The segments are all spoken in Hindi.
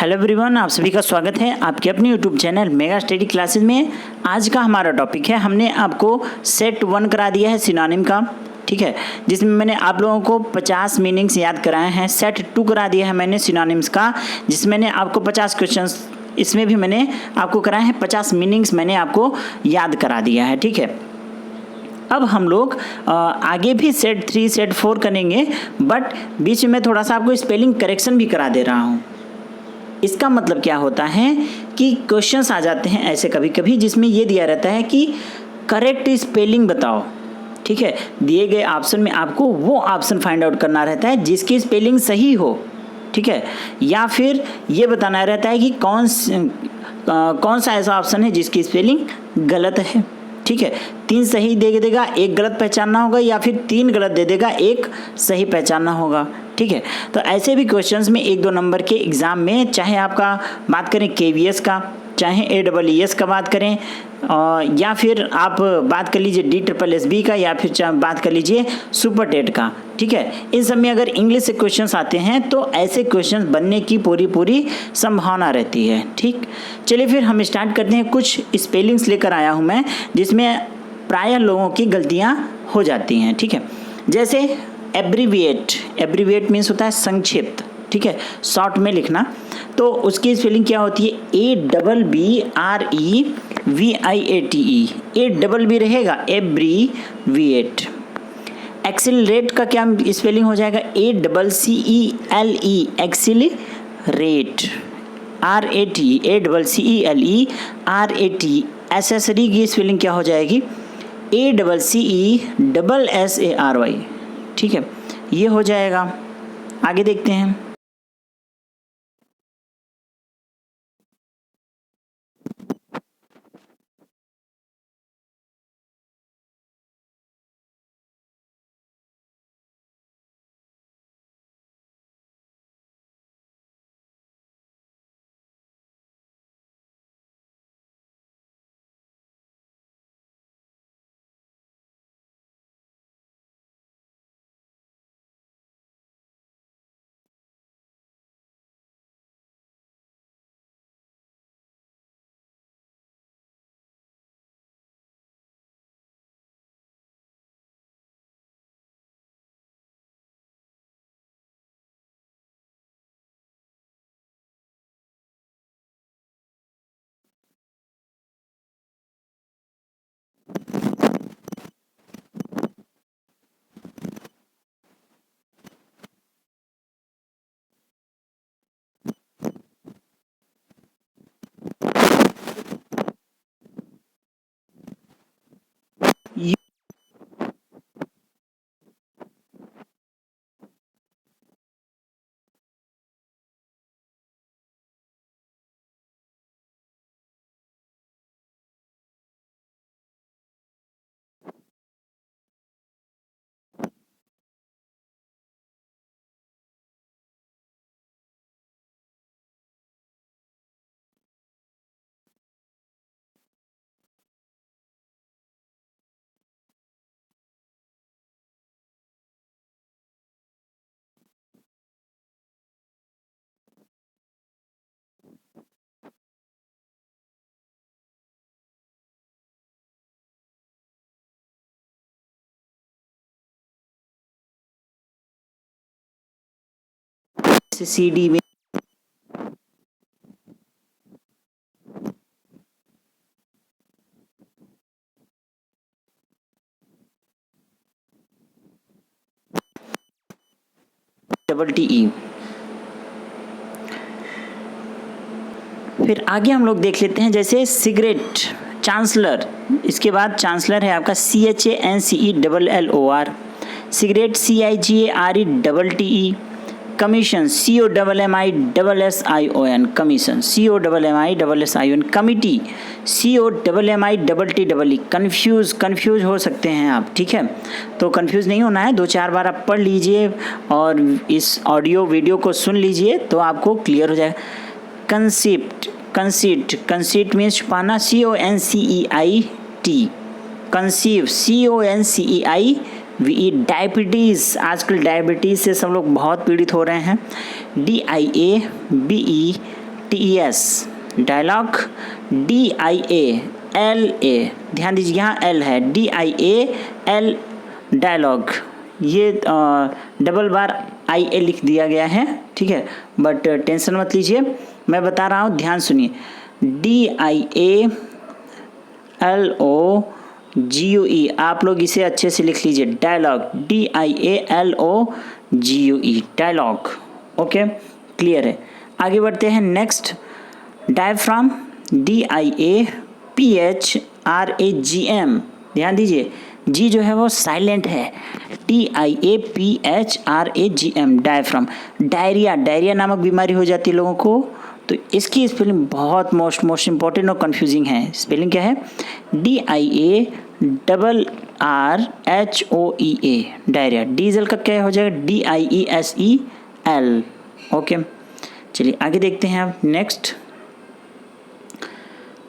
हेलो एवरीवन, आप सभी का स्वागत है आपके अपने YouTube channel mega study classes में। आज का हमारा टॉपिक है, हमने आपको सेट 1 करा दिया है सिनोनिम का, ठीक है, जिसमें मैंने आप लोगों को 50 मीनिंग्स याद कराए हैं। सेट 2 करा दिया है मैंने सिनोनिम्स का, जिसमें मैंने आपको 50 क्वेश्चंस, इसमें भी मैंने आपको कराए हैं 50 मीनिंग्स मैंने आपको याद करा दिया है, ठीक है। अब हम लोग आगे भी सेट 3 सेट 4 करेंगे, बट बीच में थोड़ा सा आपको स्पेलिंग करेक्शन भी करा दे रहा हूँ। इसका मतलब क्या होता है कि क्वेश्चंस आ जाते हैं ऐसे कभी कभी जिसमें ये दिया रहता है कि करेक्ट स्पेलिंग बताओ, ठीक है। दिए गए ऑप्शन में आपको वो ऑप्शन फाइंड आउट करना रहता है जिसकी स्पेलिंग सही हो, ठीक है, या फिर ये बताना रहता है कि कौन सा ऐसा ऑप्शन है जिसकी स्पेलिंग गलत है, ठीक है। 3 सही दे देगा, 1 गलत पहचानना होगा, या फिर 3 गलत दे देगा, 1 सही पहचानना होगा, ठीक है। तो ऐसे भी क्वेश्चंस में 1-2 नंबर के एग्जाम में, चाहे आपका बात करें KVS का, चाहे AEES का बात करें, या फिर आप बात कर लीजिए DSSB का, या फिर बात कर लीजिए सुपर टेट का, ठीक है। इन सब में अगर इंग्लिश से क्वेश्चंस आते हैं तो ऐसे क्वेश्चंस बनने की पूरी संभावना रहती है, ठीक। चलिए फिर हम स्टार्ट करते हैं। कुछ स्पेलिंग्स लेकर आया हूँ मैं जिसमें प्रायः लोगों की गलतियाँ हो जाती हैं, ठीक है। जैसे एब्रीविएट मीन्स होता है संक्षिप्त, ठीक है, शॉर्ट में लिखना। तो उसकी स्पेलिंग क्या होती है? ABBREVIATE, ABB रहेगा, एब्रीविएट। एक्सीलरेट का क्या स्पेलिंग हो जाएगा? ACCELE, accelerate, ACCELERAT। एसेसरी की स्पेलिंग क्या हो जाएगी? ACCESSARY, ठीक है, ये हो जाएगा। आगे देखते हैं। CD में TE। फिर आगे हम लोग देख लेते हैं, जैसे सिगरेट, चांसलर, इसके बाद चांसलर है आपका CHANCELLOR, cigarette CIGARETTE, commission COMMISSION, commission COMMISSION, committee COMMITTEE। Confuse हो सकते हैं आप, ठीक है, तो कंफ्यूज नहीं होना है, 2-4 बार आप पढ़ लीजिए और इस ऑडियो वीडियो को सुन लीजिए तो आपको क्लियर हो जाएगा। कंसीट मीन्स छुपाना, CONCEIT, कंसीव CONCEIVE। डायबिटीज़, आजकल डायबिटीज़ से सब लोग बहुत पीड़ित हो रहे हैं, DIABETIS, DIALTES डायलॉग, DIALA ध्यान दीजिए यहाँ L है, DIAL डायलॉग, ये डबल बार IA लिख दिया गया है, ठीक है, बट टेंशन मत लीजिए, मैं बता रहा हूँ, ध्यान सुनिए। DIALOGUE आप लोग इसे अच्छे से लिख लीजिए, dialogue, DIALOGUE dialogue. Okay, clear है। आगे बढ़ते हैं नेक्स्ट, डायफ्राम, DIAPHRAGM ध्यान दीजिए, जी जो है वो साइलेंट है, DIAPHRAGM डायफ्राम। डायरिया नामक बीमारी हो जाती है लोगों को, तो इसकी स्पेलिंग बहुत मोस्ट इंपॉर्टेंट और कंफ्यूजिंग है। स्पेलिंग क्या है? DIARRHOEA diarrhoea. डीजल का क्या हो जाएगा? DIESEL। ओके, चलिए आगे देखते हैं आप नेक्स्ट।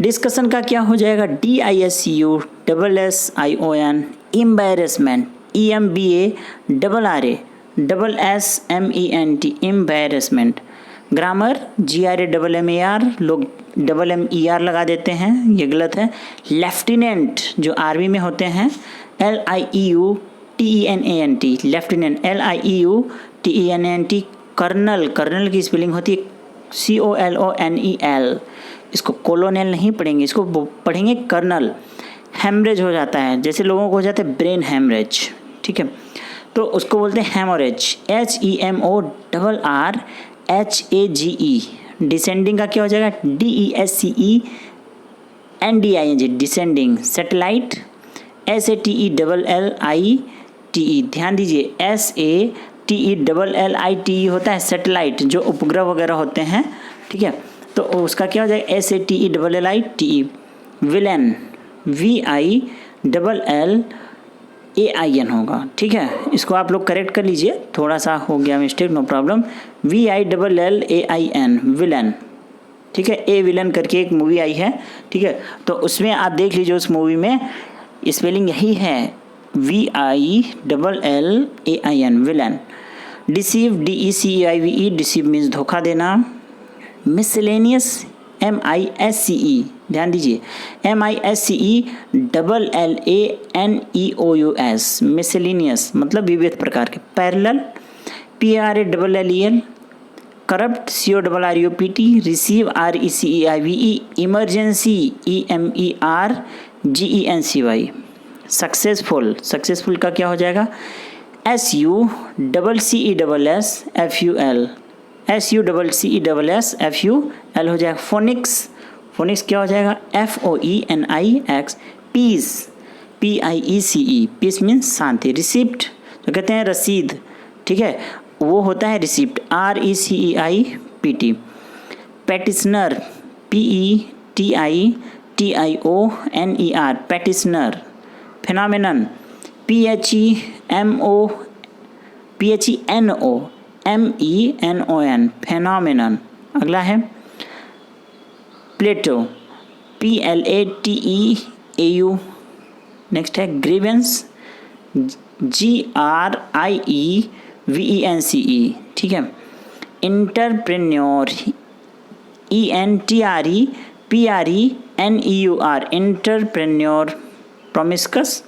डिस्कशन का क्या हो जाएगा? DISCUSSION embarrassment, EMBARRASSMENT embarrassment. Grammar GRAMMAR, लोग MER लगा देते हैं, ये गलत है। लेफ्टिनेंट जो आर्मी में होते हैं, LIEUTENANT लेफ्टिनेंट, LIEUTENANT। कर्नल की स्पेलिंग होती है COLONEL, इसको कोलोनेल नहीं पढ़ेंगे, इसको पढ़ेंगे कर्नल। हेमरेज हो जाता है, जैसे लोगों को हो जाता है ब्रेन हेमरेज, ठीक है, तो उसको बोलते हैं हेमोरेज, HEMORRHAGE। डिसेंडिंग का क्या हो जाएगा? DESCENDING descending. सेटेलाइट, SATELLITE ध्यान दीजिए, SATELLITE होता है सेटेलाइट, जो उपग्रह वगैरह होते हैं, ठीक है, तो उसका क्या हो जाएगा? SATELLITE। विलेन, VILLAIN होगा, ठीक है, इसको आप लोग करेक्ट कर लीजिए, थोड़ा सा हो गया mistake, no problem. VILLAIN villain, ठीक है। ए विलन करके एक मूवी आई है, ठीक है, तो उसमें आप देख लीजिए, उस मूवी में स्पेलिंग यही है, VILLAIN villain. Deceive, DECEIVE deceive means धोखा देना। मिसलेनियस, MISCE ध्यान दीजिए, MISCELLANEOUS मिसलेनियस मतलब विविध प्रकार के। Parallel, PRALLEL। Corrupt, CORRUPT। Receive, RECEIVE। Emergency, EMERGENCY। Successful का क्या हो जाएगा? SUCCESSFUL हो जाएगा। फोनिक्स क्या हो जाएगा? FOENIX। Piece, PIECE peace means शांति। रिसिप्ट तो कहते हैं रसीद, ठीक है, वो होता है receipt, RECEIPT। Petitioner, PETITIONER petitioner. Phenomenon, PHENOMENON phenomenon. अगला है प्लेटो, PLATEAU। नेक्स्ट है ग्रीवेंस, GRIEVENCE, ठीक है। Entrepreneur, ENTREPRENEUR entrepreneur. Promiscuous,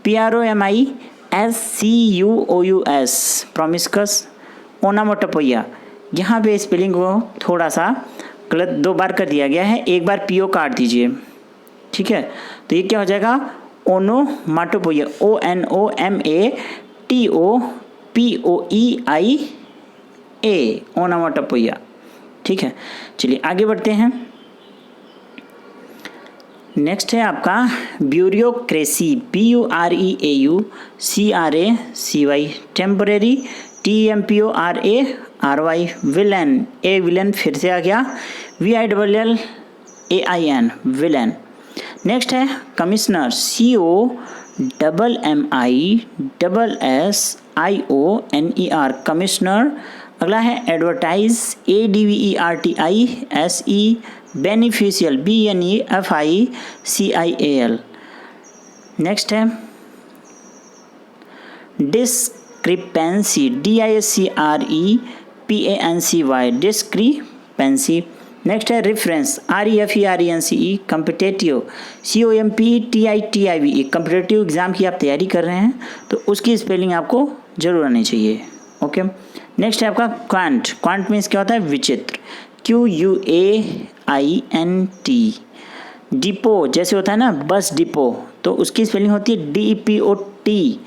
PROMISCUOUS promiscuous. Onomatopoeia, यहाँ पे स्पेलिंग को थोड़ा सा गलत 2 बार कर दिया गया है, एक बार PO काट दीजिए, ठीक है, तो ये क्या हो जाएगा? ओनोमाटोपोइया, ONOMATOPOEIA ओनामोटोपोइया, ठीक है। चलिए आगे बढ़ते हैं। नेक्स्ट है आपका bureaucracy, BUREAUCRACY। Temporary, TEMPORARY। Villain, a villain फिर से आ गया, VILLAIN विलन। नेक्स्ट है कमिश्नर, COMMISSIONER कमिश्नर। अगला है advertise, ADVERTISE beneficial, BNEFICIAL। Next है डिस्क्रिपेंसी, DISCREPANCY डिस्क्रिपेंसी। नेक्स्ट है reference, REFERENCE, competitive, COMPTITIVE, competitive exam की आप तैयारी कर रहे हैं तो उसकी स्पेलिंग आपको जरूर आनी चाहिए। ओके। नेक्स्ट है आपका क्वांट, क्वांट मीन्स क्या होता है विचित्र, QUAINT। डिपो जैसे होता है ना बस डिपो, तो उसकी स्पेलिंग होती है DEPOT,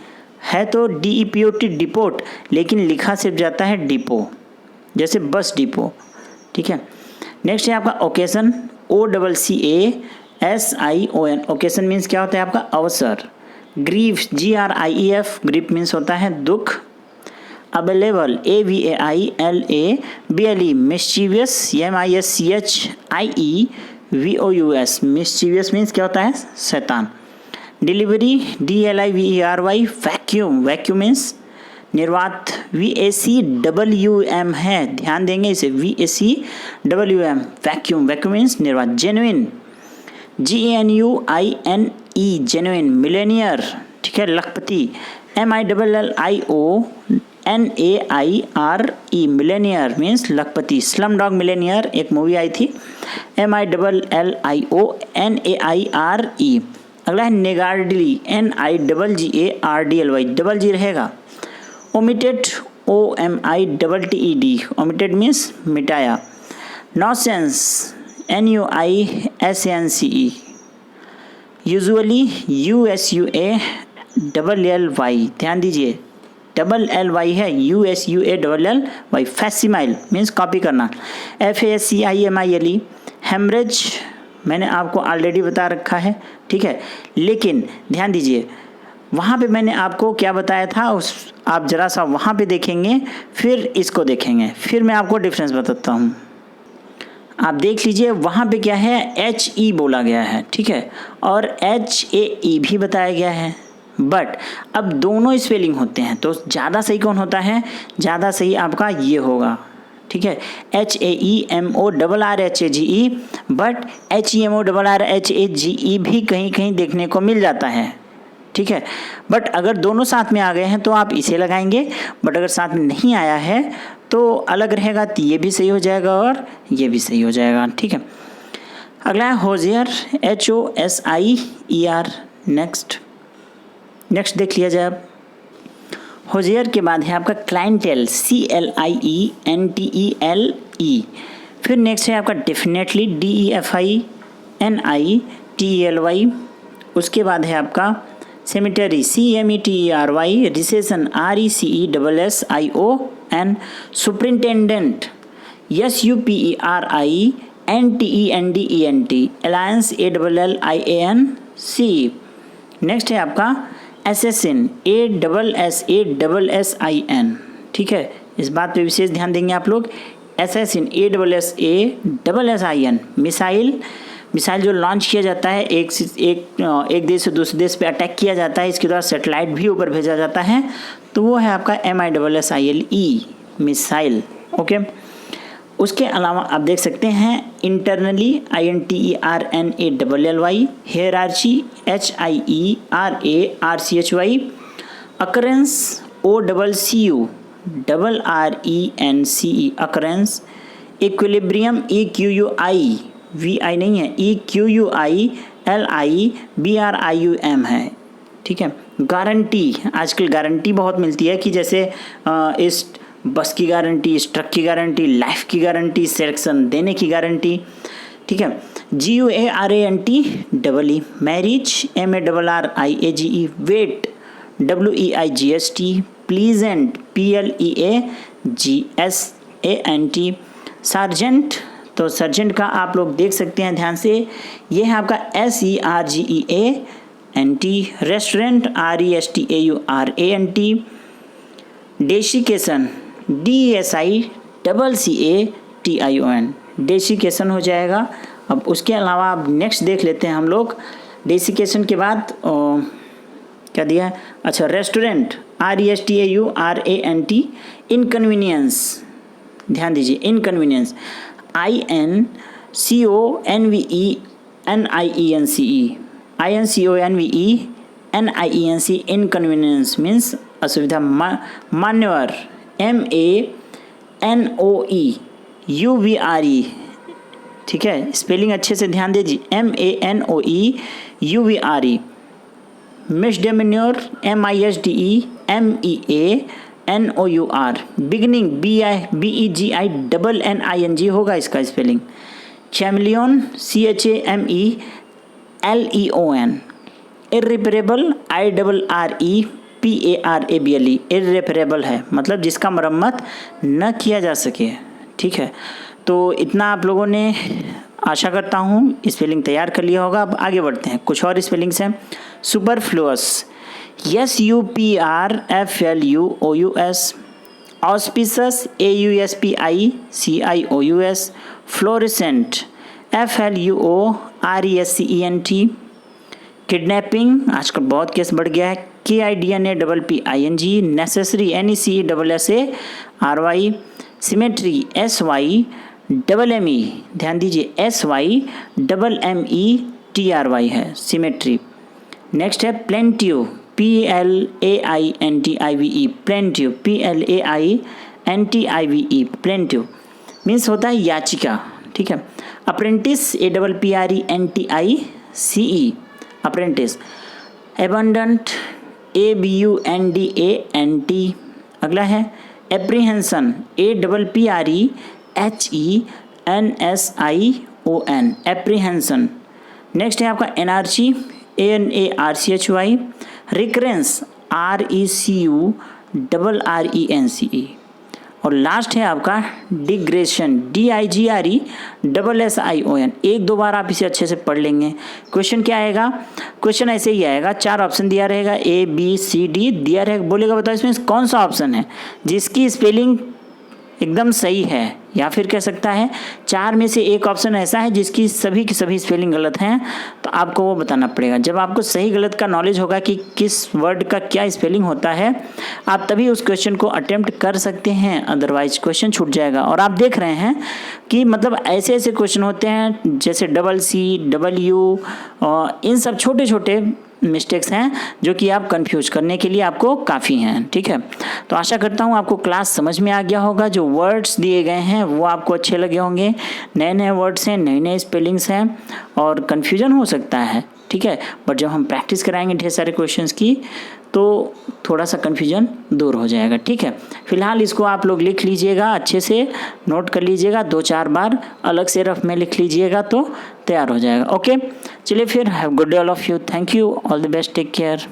है तो DEPOT डिपोट, लेकिन लिखा सिर्फ जाता है डिपो, जैसे बस डिपो। ठीक है। नेक्स्ट है आपका ओकेशन, OCCASION, ओकेशन मीन्स क्या होता है आपका अवसर। ग्रीफ, GRIEF, ग्रीफ मीन्स होता है दुख। Available, AVAILABLE, mischievous, MISCHIEVOUS, mischievous means क्या होता है शैतान। Delivery, DLIVERY, vacuum, vacuum means निर्वात, VACWM है, ध्यान देंगे इसे, VACWM, वैक्यूम, वैक्यूम मीन्स निर्वात। Genuine, GENUINE, genuine. मिलेनियर, ठीक है, लखपति, MILLIONAIRE, मिलेनियर मीन्स लखपति। स्लम डॉग मिलेनियर एक मूवी आई थी, MILLIONAIRE। अगला है निगार्डली, NIGGARDLY, डबल जी रहेगा। ओमिटेड, OMITTED, ओमिटेड मीन्स मिटाया। नॉसेंस, NUISANCE। यूजुअली, USUALLY, ध्यान दीजिए LLY है, USUALLY। फैसिमाइल मीन्स कॉपी करना। FASCIMILE, हेमरेज, मैंने आपको ऑलरेडी बता रखा है। ठीक है, लेकिन ध्यान दीजिए वहाँ पे मैंने आपको क्या बताया था, उस आप जरा सा वहाँ पे देखेंगे फिर इसको देखेंगे, फिर मैं आपको डिफरेंस बताता हूँ। आप देख लीजिए वहाँ पे क्या है, HE बोला गया है, ठीक है, और HAE भी बताया गया है, बट अब दोनों स्पेलिंग होते हैं तो ज़्यादा सही कौन होता है, ज़्यादा सही आपका ये होगा। ठीक है, HAEMORRHAGE, बट HEMORRHAGE भी कहीं कहीं देखने को मिल जाता है। ठीक है, बट अगर दोनों साथ में आ गए हैं तो आप इसे लगाएंगे, बट अगर साथ में नहीं आया है तो अलग रहेगा, तो ये भी सही हो जाएगा और ये भी सही हो जाएगा। ठीक है, अगला है होजियर, HOSIER। नेक्स्ट देख लिया जाए। अब होजियर के बाद है आपका क्लाइंटेल, CLIENTELE। फिर नेक्स्ट है आपका डेफिनेटली, DEFINITELY। उसके बाद है आपका सेमिटरी, CMETERY। Recession, RECESSION। Superintendent, SUPERINTENDENT। Alliance, ALLIANC। Next है आपका एसेसिन, ASSASSIN। ठीक है, इस बात पे विशेष ध्यान देंगे आप लोग। Assassin, ASSASSIN। मिसाइल, मिसाइल जो लॉन्च किया जाता है, एक देश से दूसरे देश पे अटैक किया जाता है, इसके द्वारा सैटेलाइट भी ऊपर भेजा जाता है, तो वो है आपका MISSILE, मिसाइल। ओके। उसके अलावा आप देख सकते हैं internally, INTERNALLY। हेयरार्ची, HIERARCHY। Occurrence, OCCURRENCE, occurrence. Equilibrium, EQUIVI नहीं है, EQUILIBRIUM है। ठीक है। गारंटी, आजकल गारंटी बहुत मिलती है कि जैसे इस बस की गारंटी, इस ट्रक की गारंटी, लाइफ की गारंटी, सिलेक्शन देने की गारंटी। ठीक है। GUARANTEE, marriage, MARRIAGE। Weight, WEIGST। Pleasant, PLEAGSANT। Sergeant, तो सर्जेंट का आप लोग देख सकते हैं ध्यान से, ये है आपका SERGEANT। Restaurant, RESTAURANT। Desiccation, DESICACATION, desiccation हो जाएगा। अब उसके अलावा अब नेक्स्ट देख लेते हैं हम लोग। डेसिकेशन के बाद क्या दिया है, अच्छा रेस्टोरेंट, RESTAURANT। इनकन्वीनियंस, ध्यान दीजिए, इनकन्वीनियंस, INCONVENIENCE, इनकन्वीनियंस मीन्स असुविधा। मान्यवर, MANOEUVRE, ठीक है, स्पेलिंग अच्छे से ध्यान दीजिए, MANOEUVRE, मिसडेमिन्योर MISDEMEANOUR, बिगनिंग BEGINNING होगा इसका स्पेलिंग, चैमलियन CHAMELEON, इर्रिपेरेबल IRREPARABLE, इर्रिपेरेबल है मतलब जिसका मरम्मत न किया जा सके। ठीक है, तो इतना आप लोगों ने आशा करता हूँ स्पेलिंग तैयार कर लिया होगा। अब आगे बढ़ते हैं, कुछ और स्पेलिंग्स हैं। Superfluous SUPRFLUOUS, ऑस्पिसस AUSPICIOUS, fluorescent FLUORESCENT, kidnapping आजकल बहुत केस बढ़ गया है KIDNAPPING, necessary NECESSARY, symmetry SYMME, ध्यान दीजिए SYMMETRY है सिमेट्री। नेक्स्ट है plaintiff PLAINTIVE, plaintiff PLAINTIVE, plaintiff means होता है याचिका। ठीक है, apprentice APPRENTICE, apprentice, abundant ABUNDANT। अगला है एप्रीहेंशन APPREHENSION, एप्रीहेंशन। नेक्स्ट है आपका एनआरची ANARCHY, रिकरेंस RECURRENCE, और लास्ट है आपका डिग्रेशन DIGRESSION। एक दो बार आप इसे अच्छे से पढ़ लेंगे। क्वेश्चन क्या आएगा, क्वेश्चन ऐसे ही आएगा, 4 ऑप्शन दिया रहेगा ABCD दिया रहेगा, बोलेगा बताओ इसमें कौन सा ऑप्शन है जिसकी स्पेलिंग एकदम सही है, या फिर कह सकता है 4 में से एक ऑप्शन ऐसा है जिसकी सभी की सभी स्पेलिंग गलत हैं, तो आपको वो बताना पड़ेगा। जब आपको सही गलत का नॉलेज होगा कि किस वर्ड का क्या स्पेलिंग होता है, आप तभी उस क्वेश्चन को अटेम्प्ट कर सकते हैं, अदरवाइज क्वेश्चन छूट जाएगा। और आप देख रहे हैं कि मतलब ऐसे ऐसे क्वेश्चन होते हैं जैसे CCW, इन सब छोटे छोटे मिस्टेक्स हैं जो कि आप कंफ्यूज करने के लिए आपको काफ़ी हैं। ठीक है, तो आशा करता हूँ आपको क्लास समझ में आ गया होगा। जो वर्ड्स दिए गए हैं वो आपको अच्छे लगे होंगे, नए नए वर्ड्स हैं, नए नए स्पेलिंग्स हैं और कन्फ्यूजन हो सकता है। ठीक है, बट जब हम प्रैक्टिस कराएंगे ढेर सारे क्वेश्चंस की तो थोड़ा सा कन्फ्यूजन दूर हो जाएगा। ठीक है, फिलहाल इसको आप लोग लिख लीजिएगा, अच्छे से नोट कर लीजिएगा, 2-4 बार अलग से रफ में लिख लीजिएगा तो तैयार हो जाएगा। ओके, चलिए फिर, have good day all of you, thank you, all the best, take care.